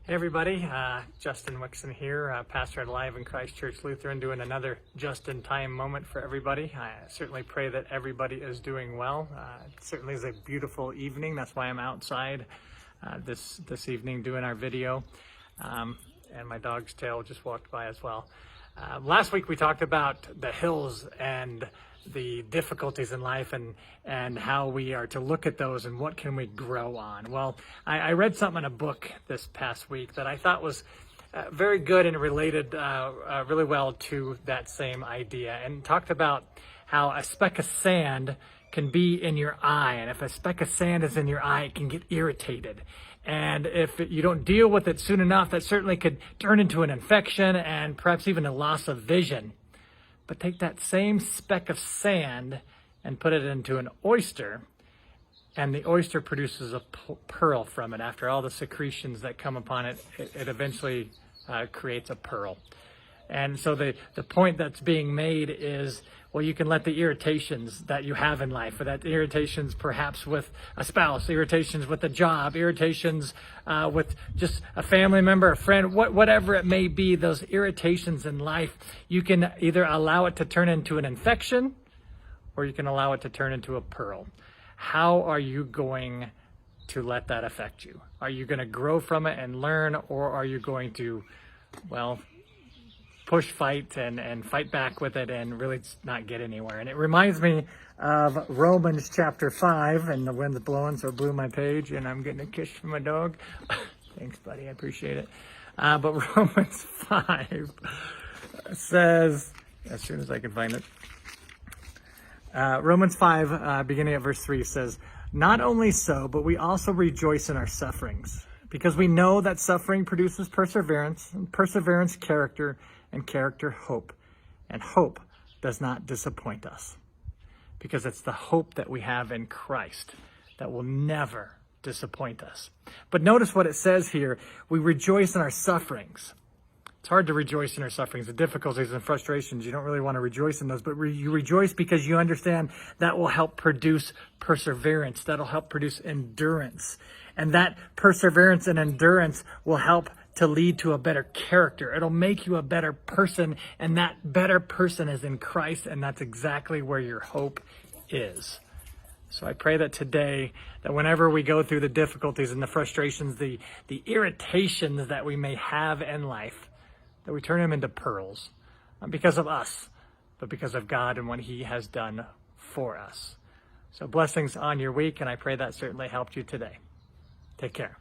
Hey everybody, Justin Wixon here, pastor at Alive in Christ Church Lutheran, doing another just-in-time moment for everybody. I certainly pray that everybody is doing well. It certainly is a beautiful evening. That's why I'm outside this evening doing our video. And my dog's tail just walked by as well. Last week we talked about the hills and the difficulties in life and how we are to look at those and what can we grow on. Well, I read something in a book this past week that I thought was very good and related really well to that same idea, and talked about how a speck of sand can be in your eye, and if a speck of sand is in your eye, it can get irritated. And if you don't deal with it soon enough, that certainly could turn into an infection and perhaps even a loss of vision. But take that same speck of sand and put it into an oyster, and the oyster produces a pearl from it. After all the secretions that come upon it, it eventually creates a pearl. And so the point that's being made is, well, you can let the irritations that you have in life, or that irritations perhaps with a spouse, irritations with a job, irritations with just a family member, a friend, whatever it may be, those irritations in life, you can either allow it to turn into an infection or you can allow it to turn into a pearl. How are you going to let that affect you? Are you going to grow from it and learn, or are you going to, well, fight and fight back with it and really not get anywhere? And it reminds me of Romans chapter 5, and the wind's blowing, so it blew my page, and I'm getting a kiss from my dog. Thanks, buddy, I appreciate it. But Romans 5 says, as soon as I can find it, Romans 5, beginning at verse 3 says, "Not only so, but we also rejoice in our sufferings, because we know that suffering produces perseverance, and perseverance character, and character hope. And hope does not disappoint us," because it's the hope that we have in Christ that will never disappoint us. But notice what it says here: we rejoice in our sufferings. It's hard to rejoice in our sufferings, the difficulties and frustrations. You don't really want to rejoice in those, but you rejoice because you understand that will help produce perseverance. That'll help produce endurance. And that perseverance and endurance will help to lead to a better character. It'll make you a better person, and that better person is in Christ, and that's exactly where your hope is. So I pray that today, that whenever we go through the difficulties and the frustrations, the irritations that we may have in life, that we turn them into pearls, not because of us, but because of God and what He has done for us. So blessings on your week, and I pray that certainly helped you today. Take care.